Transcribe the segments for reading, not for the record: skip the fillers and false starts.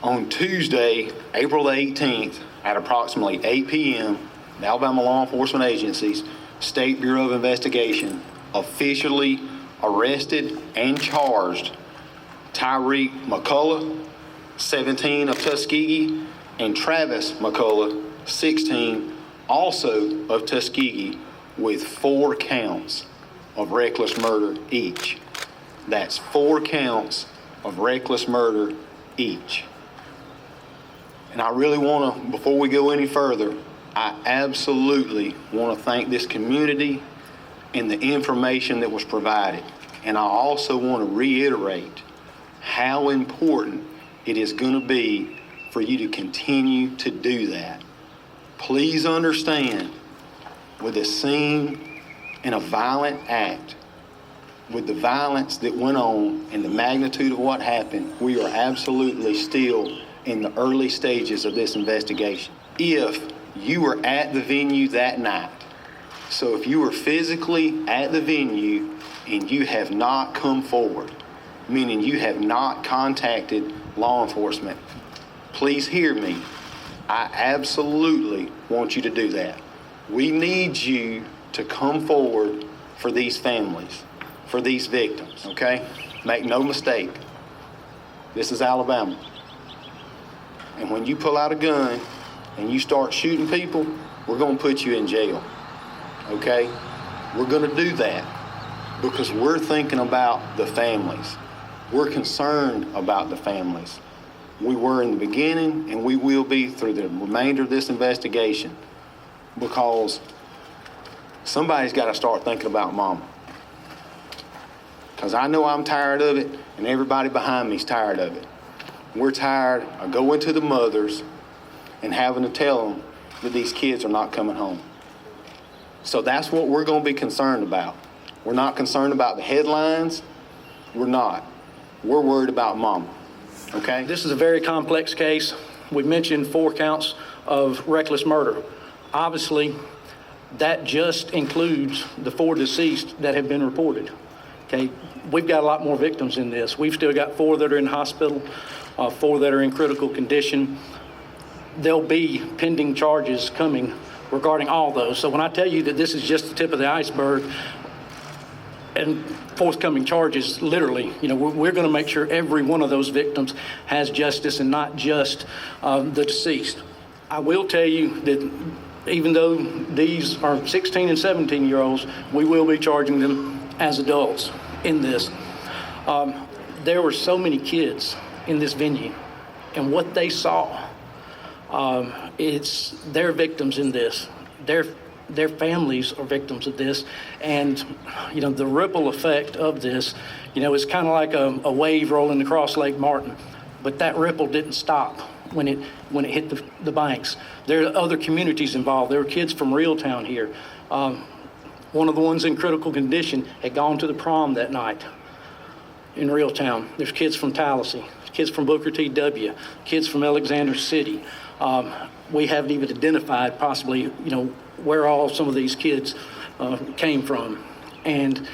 On Tuesday, April the 18th, at approximately 8 p.m., the Alabama Law Enforcement Agency's State Bureau of Investigation officially arrested and charged Tyreek McCullough, 17 of Tuskegee, and Travis McCullough, 16, also of Tuskegee, with 4 counts of reckless murder each. That's 4 counts of reckless murder each. And I really want to, before we go any further, I absolutely want to thank this community and the information that was provided. And I also want to reiterate how important it is going to be for you to continue to do that. Please understand, with a scene and a violent act, with the violence that went on and the magnitude of what happened, we are absolutely still in the early stages of this investigation. If you were at the venue that night, so if you were physically at the venue and you have not come forward, meaning you have not contacted law enforcement, please hear me. I absolutely want you to do that. We need you to come forward for these families, for these victims, okay? Make no mistake, this is Alabama. And when you pull out a gun and you start shooting people, we're gonna put you in jail, okay? We're gonna do that because we're thinking about the families. We're concerned about the families. We were in the beginning and we will be through the remainder of this investigation, because somebody's gotta start thinking about mama. Because I know I'm tired of it and everybody behind me's tired of it. We're tired of going to the mothers and having to tell them that these kids are not coming home. So that's what we're going to be concerned about. We're not concerned about the headlines. We're not. We're worried about mama, okay? This is a very complex case. We mentioned 4 counts of reckless murder. Obviously, that just includes the 4 deceased that have been reported, okay? We've got a lot more victims in this. We've still got 4 that are in hospital, 4 that are in critical condition. There'll be pending charges coming regarding all those. So when I tell you that this is just the tip of the iceberg and forthcoming charges, literally, we're going to make sure every one of those victims has justice and not just the deceased. I will tell you that even though these are 16 and 17-year-olds, we will be charging them as adults in this. There were so many kids in this venue, and what they saw, they're victims in this. Their families are victims of this, and the ripple effect of this, it's kind of like a wave rolling across Lake Martin, but that ripple didn't stop when it hit the banks. There are other communities involved. There were kids from Reeltown here. One of the ones in critical condition had gone to the prom that night in Reeltown. There's kids from Tallahassee, kids from Booker T. W., kids from Alexander City. We haven't even identified possibly, where all some of these kids came from. And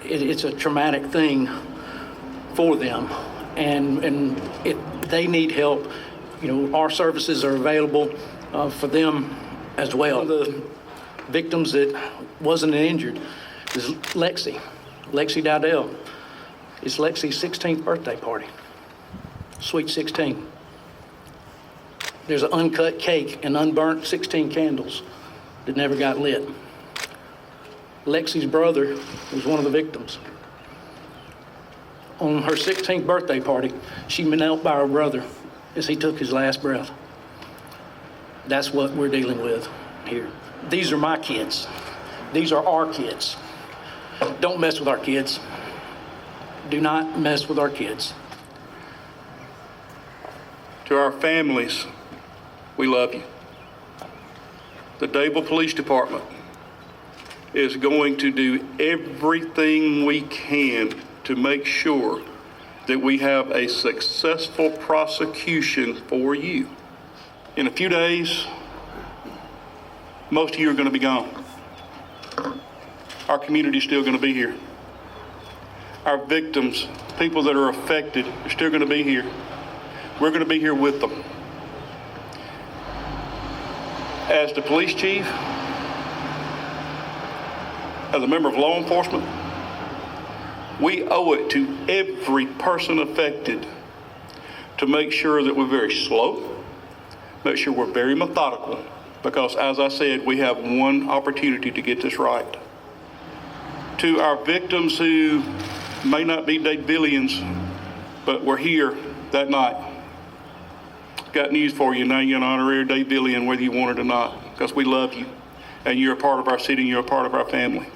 it's a traumatic thing for them. And if they need help, our services are available for them as well. The victims that wasn't injured is Lexi Dadeville. It's Lexi's 16th birthday party, sweet 16. There's an uncut cake and unburnt 16 candles that never got lit. Lexi's brother was one of the victims. On her 16th birthday party, she knelt by her brother as he took his last breath. That's what we're dealing with here. These are my kids. These are our kids. Don't mess with our kids. Do not mess with our kids. To our families, we love you. The Dadeville Police Department is going to do everything we can to make sure that we have a successful prosecution for you. In a few days, most of you are going to be gone. Our community is still going to be here. Our victims, people that are affected, are still going to be here. We're going to be here with them. As the police chief, as a member of law enforcement, we owe it to every person affected to make sure that we're very slow, make sure we're very methodical, because as I said, we have one opportunity to get this right. To our victims who may not be Dadevillians, but were here that night, got news for you. Now you're an honorary Dadevillian, whether you want it or not, because we love you, and you're a part of our city, and you're a part of our family.